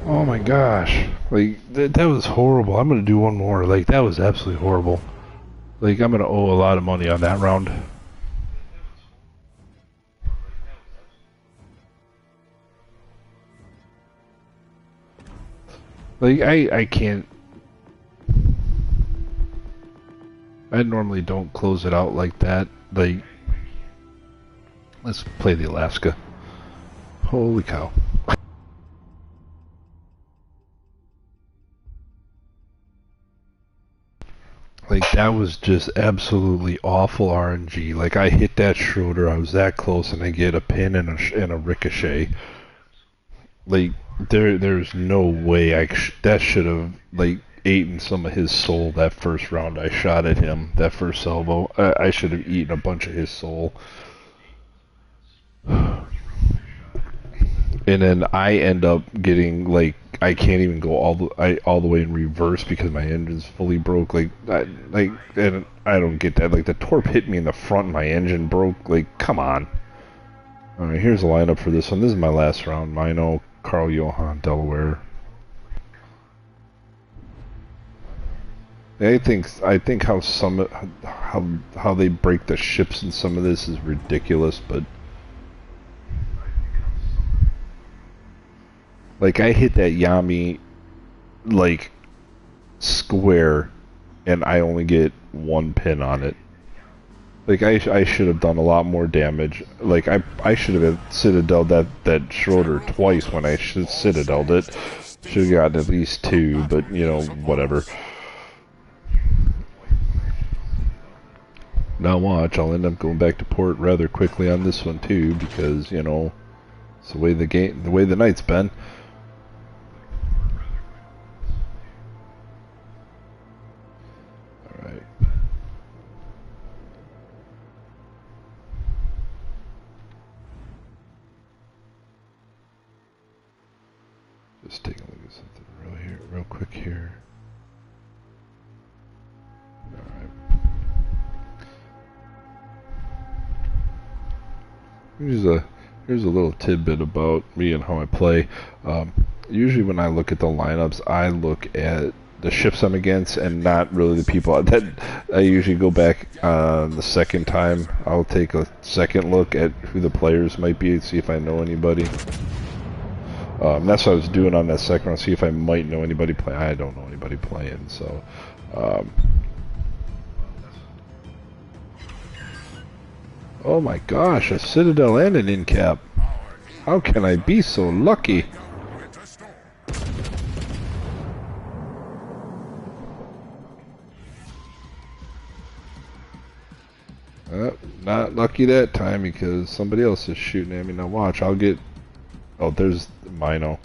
Oh my gosh. Like, that was horrible. I'm gonna do one more. Like, that was absolutely horrible. Like, I'm gonna owe a lot of money on that round. Like, I can't... I normally don't close it out like that. Like, let's play the Alaska. Holy cow. Like, that was just absolutely awful RNG. Like, I hit that Schroeder, I was that close, and I get a pin and a ricochet. Like, there's no way that should have, like, eaten some of his soul that first round I shot at him. That first salvo. I should have eaten a bunch of his soul. And then I end up getting, like, I can't even go all the way in reverse because my engine's fully broke. Like, and I don't get that. Like, the torp hit me in the front and my engine broke. Like, come on. Alright, here's the lineup for this one. This is my last round. Mino, Carl Johan, Delaware. I think how they break the ships in some of this is ridiculous, but like, I hit that Yami, like, square, and I only get one pin on it. Like, I should have done a lot more damage. Like, I should have citadeled that Schroeder twice when I should citadeled it. Should have gotten at least two, but, you know, whatever. Now watch, I'll end up going back to port rather quickly on this one too, because, you know, it's the way the night's been. Alright. Just taking a look at something real quick here. Alright. Here's a little tidbit about me and how I play. Usually when I look at the lineups, I look at the ships I'm against and not really the people. That I usually go back the second time. I'll take a second look at who the players might be and see if I know anybody. That's what I was doing on that second round, see if I might know anybody playing. I don't know anybody playing, so... Oh my gosh, a Citadel and an in-cap. How can I be so lucky? Not lucky that time because somebody else is shooting at me. Now watch, I'll get... Oh, there's Mino.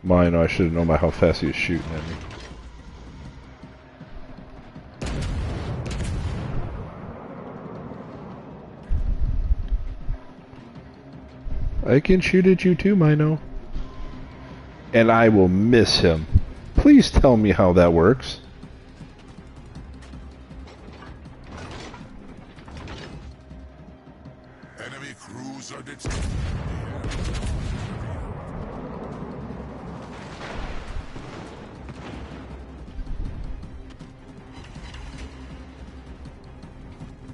Mino, I should have known by how fast he was shooting at me. I can shoot at you too, Mino. And I will miss him. Please tell me how that works. Enemy cruiser detected.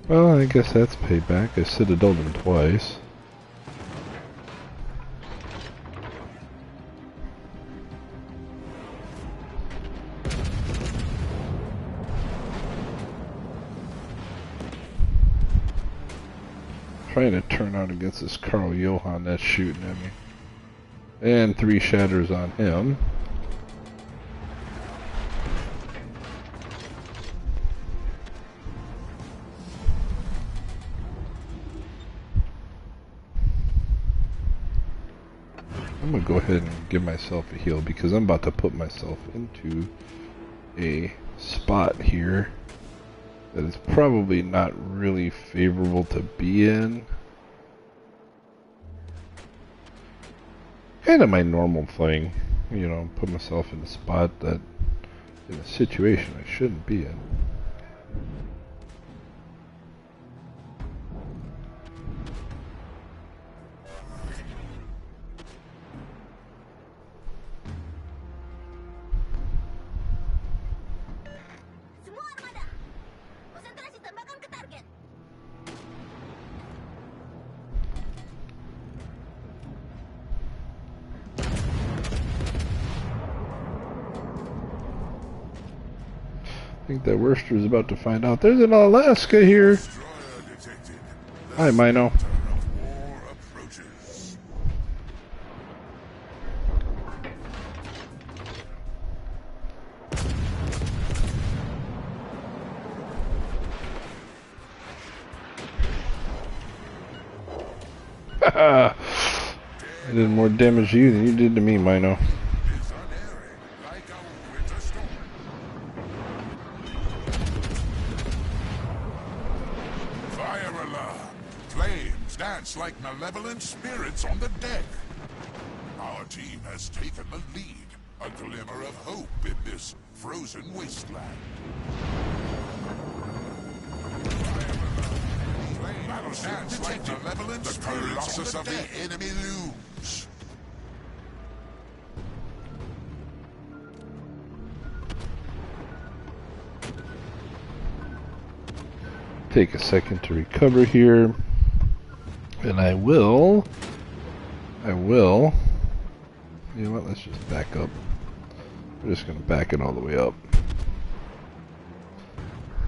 Well, I guess that's payback. I citadeled him twice. Trying to turn out against this Carl Johan that's shooting at me. And 3 shatters on him. I'm gonna go ahead and give myself a heal because I'm about to put myself into a spot here that is probably not really favorable to be in. Kind of my normal thing, you know, put myself in a spot that, in a situation I shouldn't be in. I think that Worcester is about to find out. There's an Alaska here. Destroyer detected. Hi, Mino. War approaches. I did more damage to you than you did to me, Mino. Is unerring like a winter storm. Fire alarm. Flames dance like malevolent spirits on the deck. Our team has taken the lead. A glimmer of hope in this frozen wasteland. Flames dance like malevolent spirits on the deck. The enemy looms. Take a second to recover here. And I will, you know what, let's just back up. We're just going to back it all the way up.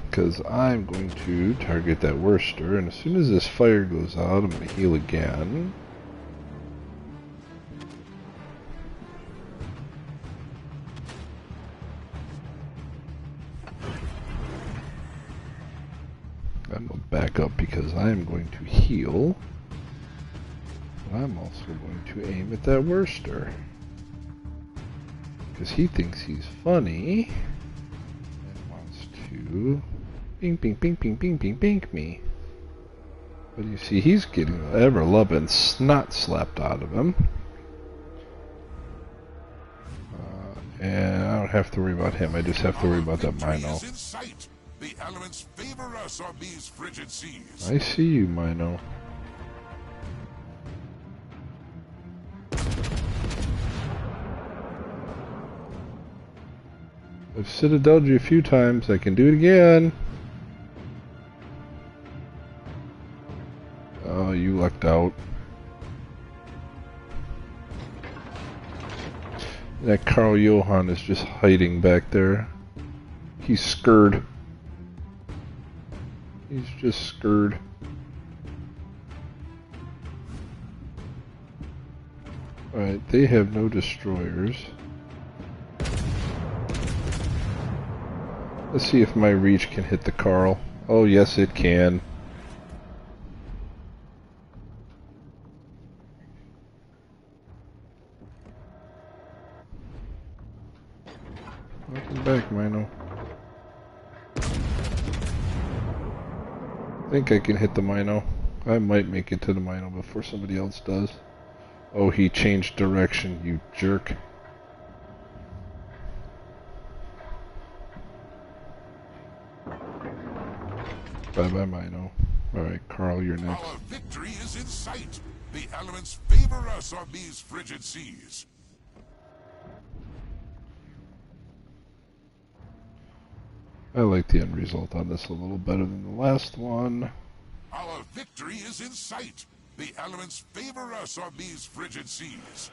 Because I'm going to target that Worcester, and as soon as this fire goes out, I'm going to heal again. I'm going to back up because I'm going to heal. I'm also going to aim at that Worcester. Because he thinks he's funny. And wants to bing, bing, bing, bing, bing, bing, bing me. But you see, he's getting the ever-loving snot slapped out of him. And I don't have to worry about him. I just have to worry about that Mino. The elements favor us on these frigid seas. I see you, Mino. I've citadeled you a few times. I can do it again. Oh, you lucked out. That Carl Johan is just hiding back there. He's scared. He's just scared. Alright, they have no destroyers. Let's see if my reach can hit the Carl. Oh, yes, it can. Welcome back, Mino. I think I can hit the Mino. I might make it to the Mino before somebody else does. Oh, he changed direction, you jerk. Bye-bye, Mino. Alright, Carl, you're next. Our victory is in sight. The elements favor us on these frigid seas. I like the end result on this a little better than the last one. Our victory is in sight. The elements favor us on these frigid seas.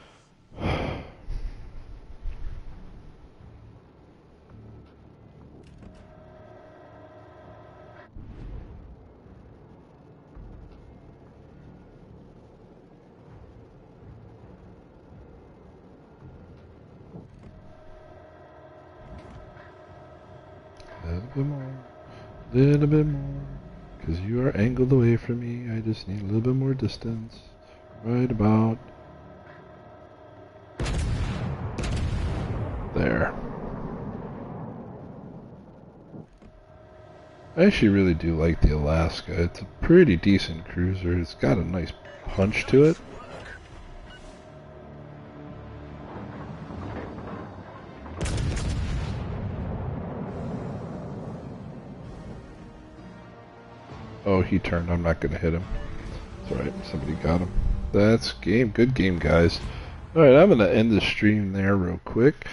Little bit more, because you are angled away from me. I just need a little bit more distance. Right about there. I actually really do like the Alaska. It's a pretty decent cruiser. It's got a nice punch to it. Oh, he turned. I'm not going to hit him. It's alright. Somebody got him. That's game. Good game, guys. Alright, I'm going to end the stream there real quick.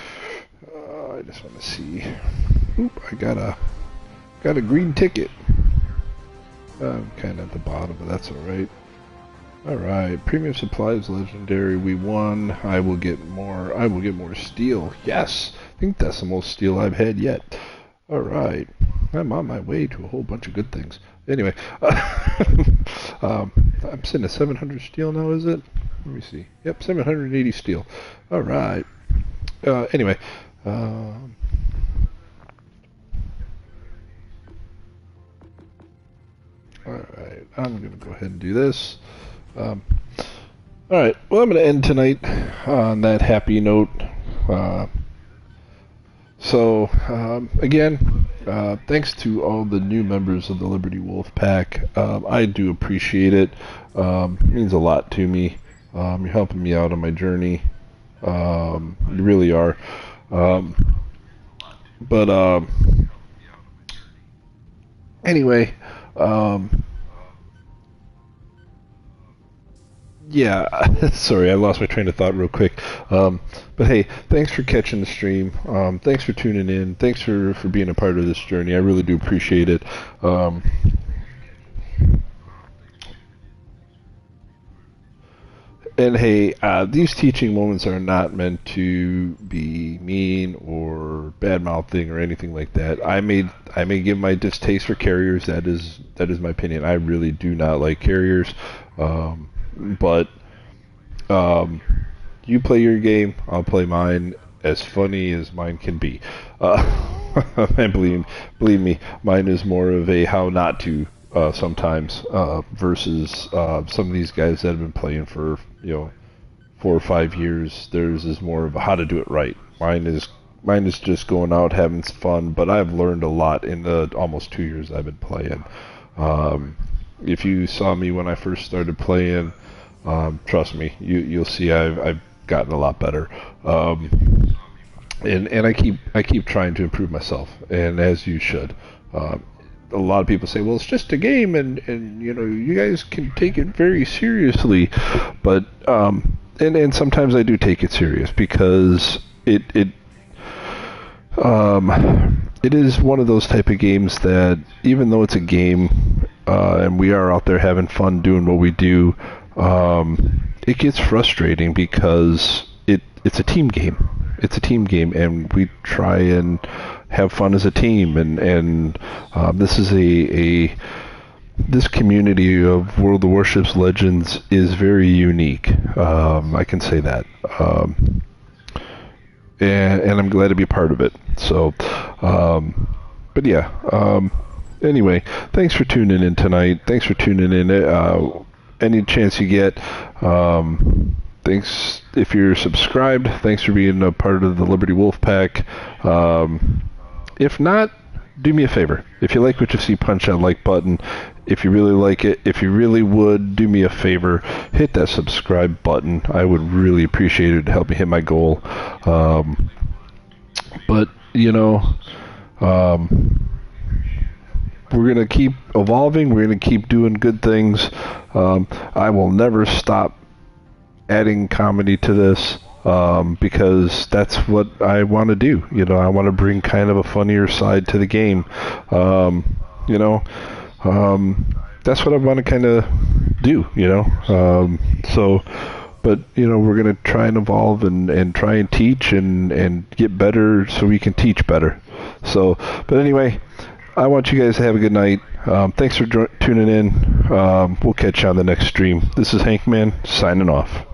I just want to see. Oop, I got a green ticket. I'm kind of at the bottom, but that's alright. Alright, premium supplies legendary. We won. I will get more steel. Yes! I think that's the most steel I've had yet. All right. I'm on my way to a whole bunch of good things. Anyway, I'm sitting at 700 steel now, is it? Let me see. Yep, 780 steel. All right. Anyway. Alright, I'm going to go ahead and do this. Alright, well, I'm going to end tonight on that happy note. Again, thanks to all the new members of the Liberty Wolf Pack. I do appreciate it. It means a lot to me. You're helping me out on my journey. You really are. Anyway, yeah, sorry, I lost my train of thought real quick. But hey, thanks for catching the stream. Thanks for tuning in. Thanks for being a part of this journey. I really do appreciate it. And hey, these teaching moments are not meant to be mean or bad-mouthing or anything like that. I may give my distaste for carriers. That is my opinion. I really do not like carriers. But you play your game, I'll play mine. As funny as mine can be. And believe me, mine is more of a how not to. Sometimes versus some of these guys that have been playing for 4 or 5 years. Theirs is more of a how to do it right. Mine is just going out having fun, but I've learned a lot in the almost 2 years I've been playing. If you saw me when I first started playing, trust me, you'll see I've gotten a lot better. And I keep trying to improve myself, and as you should. A lot of people say, well, it's just a game, and you guys can take it very seriously, but and sometimes I do take it serious because it is one of those type of games that even though it's a game and we are out there having fun doing what we do, it gets frustrating because it's a team game. It's a team game, and we try and have fun as a team, and this is this community of World of Warships Legends is very unique. I can say that, and I'm glad to be part of it. So, but yeah. Anyway, thanks for tuning in tonight. Thanks for tuning in. Any chance you get. Thanks if you're subscribed. Thanks for being a part of the Liberty Wolf Pack. If not, do me a favor. If you like what you see, punch that like button. If you really like it, if you really would, do me a favor, hit that subscribe button. I would really appreciate it to help me hit my goal. But, we're going to keep evolving. We're going to keep doing good things. I will never stop adding comedy to this. Because that's what I want to do. I want to bring kind of a funnier side to the game. That's what I want to kind of do, but, we're going to try and evolve and try and teach and get better so we can teach better. So, but anyway, I want you guys to have a good night. Thanks for tuning in. We'll catch you on the next stream. This is Hank Man, signing off.